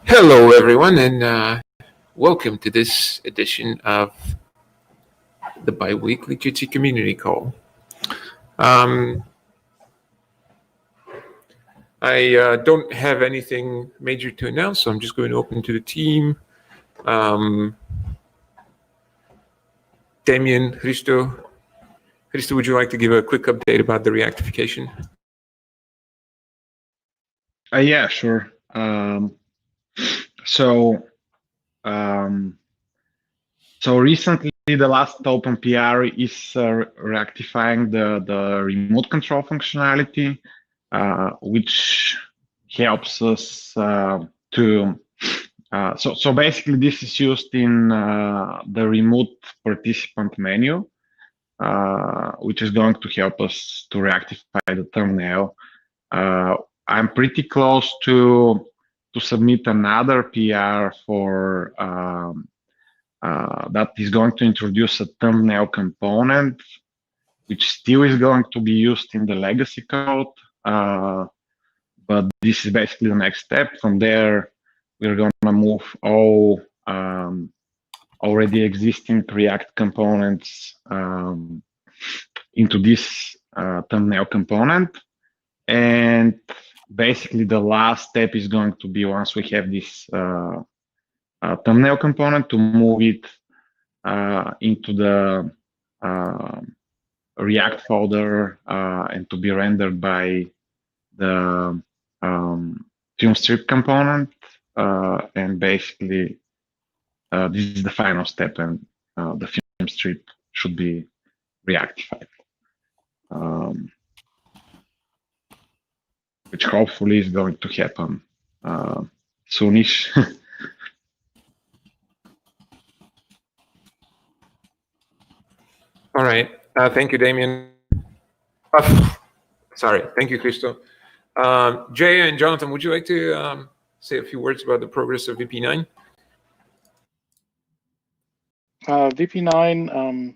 Hello, everyone, and welcome to this edition of the bi-weekly Jitsi community call. I don't have anything major to announce, so I'm just going to open to the team. Damien, Christo, would you like to give a quick update about the reactification? Yeah, sure. So recently, the last open PR is rectifying the remote control functionality, which helps us to. So basically, this is used in the remote participant menu, which is going to help us to rectify the thumbnail. I'm pretty close to submit another PR for that is going to introduce a thumbnail component, which still is going to be used in the legacy code. But this is basically the next step. From there, we're going to move all already existing React components into this thumbnail component. And basically, the last step is going to be, once we have this thumbnail component, to move it into the React folder and to be rendered by the film strip component. And basically, this is the final step, and the film strip should be reactified, which hopefully is going to happen soonish. All right. Thank you, Damien. Sorry. Thank you, Christo. Jay and Jonathan, would you like to say a few words about the progress of VP9? VP9,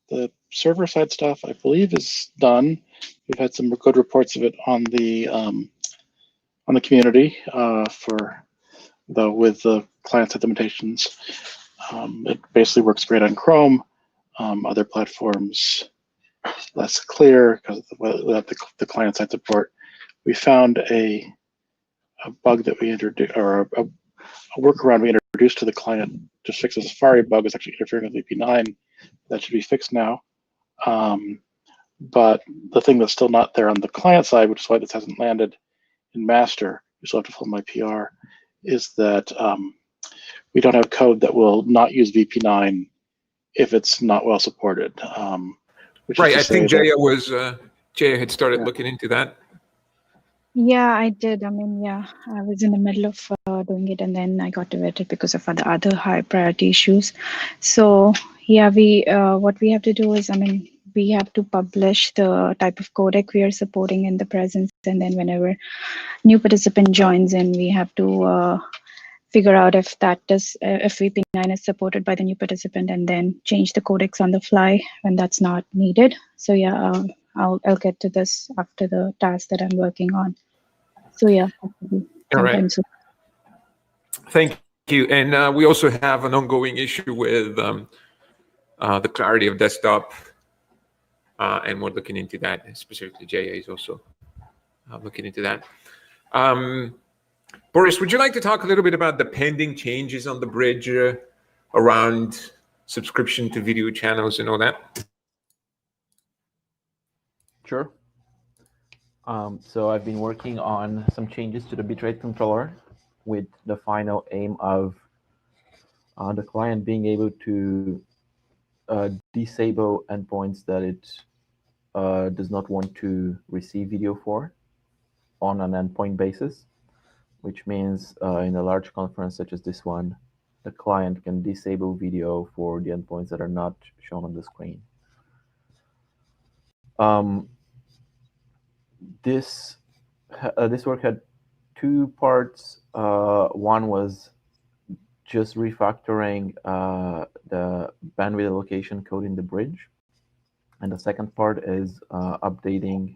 the server-side stuff, I believe, is done. We've had some good reports of it on the community with the client-side limitations. It basically works great on Chrome. Other platforms, less clear because without the client-side support. We found a bug that we introduced, or a workaround we introduced to the client to fix a Safari bug. Is actually interfering with VP9. That should be fixed now. But the thing that's still not there on the client side, which is why this hasn't landed in master, you still have to fill my PR, is that we don't have code that will not use VP9 if it's not well supported. Right, I think Jaya had started looking into that. Yeah, I did. I mean, yeah, I was in the middle of doing it, and then I got diverted because of other high priority issues. So yeah, what we have to do is, I mean, we have to publish the type of codec we are supporting in the presence, and then whenever new participant joins in, we have to figure out if if VP9 is supported by the new participant, and then change the codecs on the fly when that's not needed. So yeah, I'll get to this after the task that I'm working on. So yeah, all right. Soon. Thank you. And we also have an ongoing issue with the clarity of desktop, and we're looking into that. Specifically, JA is also looking into that. Boris, would you like to talk a little bit about the pending changes on the bridge around subscription to video channels and all that? Sure. So I've been working on some changes to the bitrate controller with the final aim of the client being able to disable endpoints that it does not want to receive video for on an endpoint basis, which means in a large conference such as this one, the client can disable video for the endpoints that are not shown on the screen. This work had two parts. One was just refactoring the bandwidth allocation code in the bridge. And the second part is updating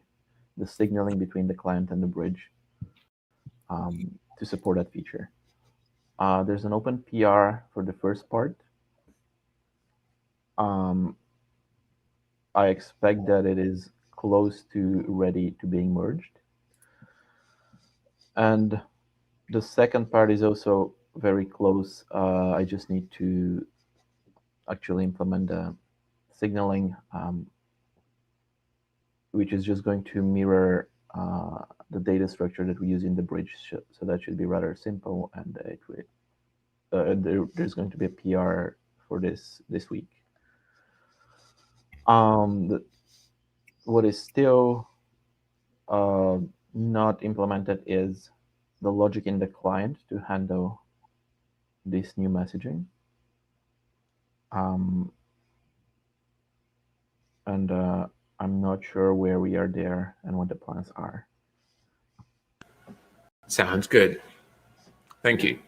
the signaling between the client and the bridge to support that feature. There's an open PR for the first part. I expect that it is close to ready to being merged. And the second part is also very close. I just need to actually implement the signaling, which is just going to mirror the data structure that we use in the bridge. So that should be rather simple, and there's going to be a PR for this week. What is still not implemented is the logic in the client to handle this new messaging. And I'm not sure where we are there and what the plans are. Sounds good. Thank you.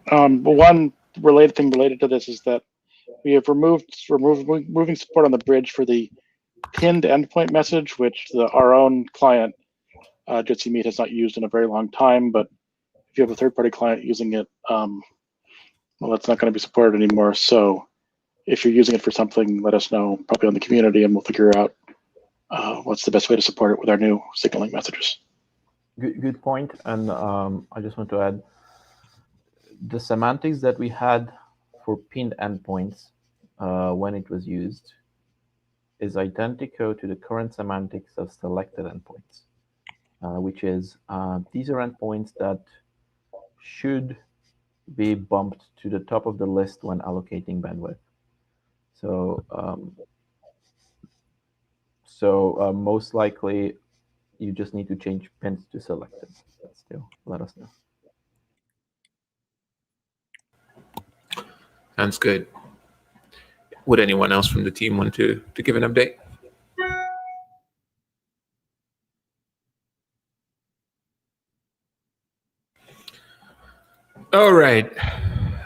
One related thing related to this is that we have removing support on the bridge for the pinned endpoint message, which our own client, Jitsi Meet, has not used in a very long time. But if you have a third-party client using it, well, that's not going to be supported anymore. So if you're using it for something, let us know, probably on the community, and we'll figure out what's the best way to support it with our new signaling messages. Good point. And I just want to add, the semantics that we had for pinned endpoints when it was used is identical to the current semantics of selected endpoints, which is these are endpoints that should be bumped to the top of the list when allocating bandwidth. So most likely you just need to change pins to selected, but still let us know. Sounds good. Would anyone else from the team want to give an update? All right.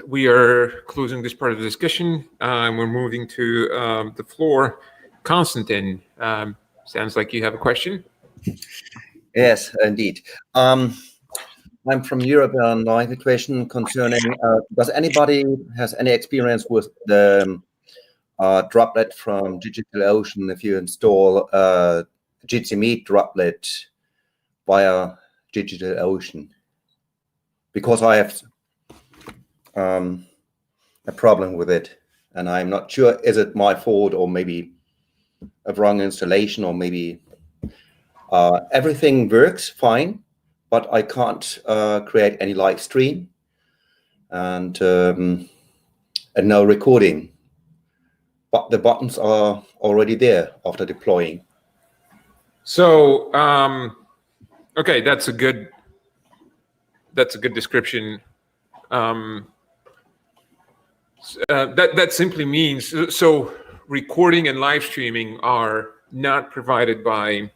We are closing this part of the discussion, and we're moving to the floor. Konstantin, sounds like you have a question. Yes, indeed. I'm from Europe, and I have a question concerning, does anybody has any experience with the droplet from DigitalOcean if you install Jitsi Meet droplet via DigitalOcean? Because I have a problem with it, and I'm not sure, is it my fault or maybe a wrong installation, or maybe everything works fine, but I can't create any live stream and no recording. But the buttons are already there after deploying. So, okay, that's a good description. That simply means, so recording and live streaming are not provided by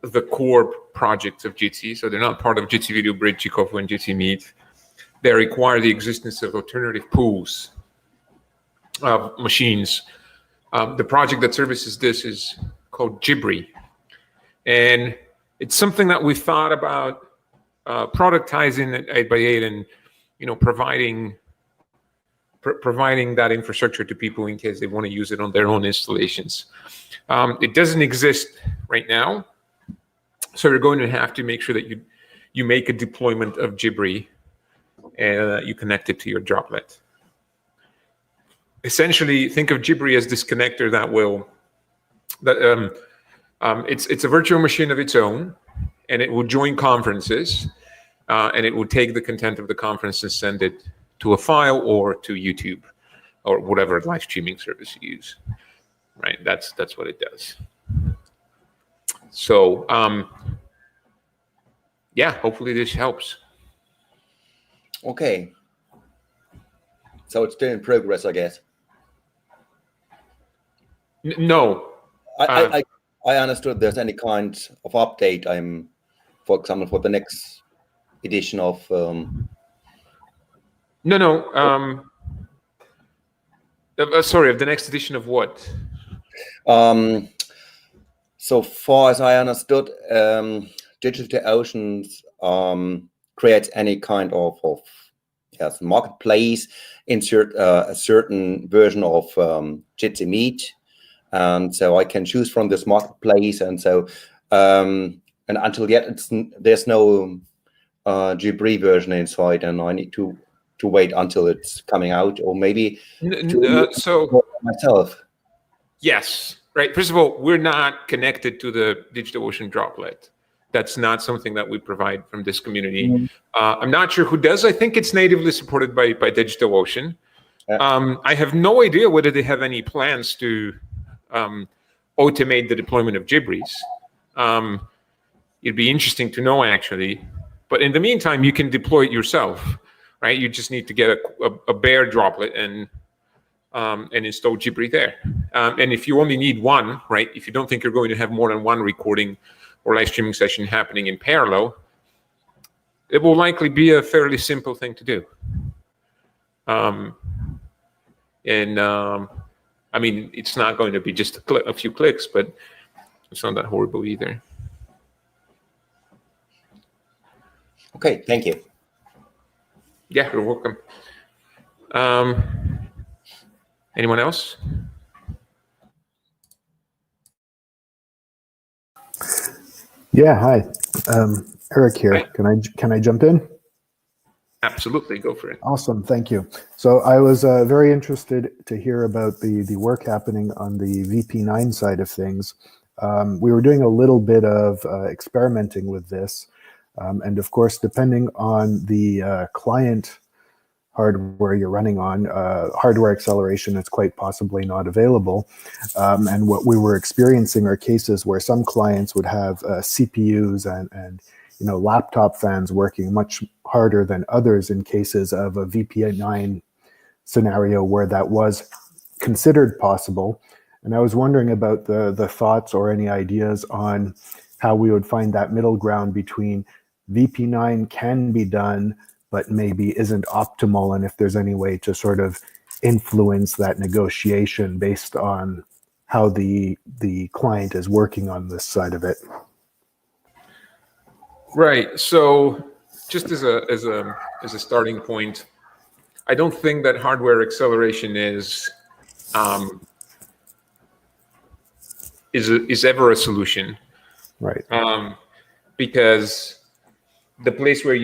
the core projects of Jitsi, so they're not part of Jitsi Video Bridge, Jikofu, and Jitsi Meet. They require the existence of alternative pools of machines. The project that services this is called Jibri, and it's something that we thought about productizing at 8x8 and providing that infrastructure to people in case they want to use it on their own installations. It doesn't exist right now. So you're going to have to make sure that you make a deployment of Jibri and you connect it to your droplet. Essentially, think of Jibri as this connector it's a virtual machine of its own, and it will join conferences, and it will take the content of the conference and send it to a file or to YouTube or whatever live streaming service you use. Right? That's what it does. So, yeah, hopefully this helps. Okay. So it's still in progress, I guess. No. I understood there's any kind of update. For example, for the next edition of. Sorry, of the next edition of what? So far as I understood, DigitalOcean's create any kind of yes, marketplace, insert a certain version of Jitsi Meet, and so I can choose from this marketplace. And so and until yet there's no Jibri version inside, and I need to wait until it's coming out, or maybe so myself. Yes, right. First of all, we're not connected to the DigitalOcean droplet. That's not something that we provide from this community. Mm-hmm. I'm not sure who does. I think it's natively supported by DigitalOcean. Yeah. I have no idea whether they have any plans to automate the deployment of Jibris. It'd be interesting to know, actually. But in the meantime, you can deploy it yourself, right? You just need to get a bare droplet and install Jibri there. And if you only need one, right? If you don't think you're going to have more than one recording or live streaming session happening in parallel, it will likely be a fairly simple thing to do. I mean, it's not going to be just a few clicks, but it's not that horrible either. Okay, thank you. Yeah, you're welcome. Anyone else? Yeah, hi. Eric here. Hi. Can I jump in? Absolutely, go for it. Awesome, thank you. So I was very interested to hear about the work happening on the VP9 side of things. We were doing a little bit of experimenting with this, and of course, depending on the client hardware you're running on, hardware acceleration is quite possibly not available. And what we were experiencing are cases where some clients would have CPUs and laptop fans working much harder than others in cases of a VP9 scenario where that was considered possible. And I was wondering about the thoughts or any ideas on how we would find that middle ground between VP9 can be done, but maybe isn't optimal, and if there's any way to sort of influence that negotiation based on how the client is working on this side of it. Right. So, just as a starting point, I don't think that hardware acceleration is ever a solution. Right. Because the place where you need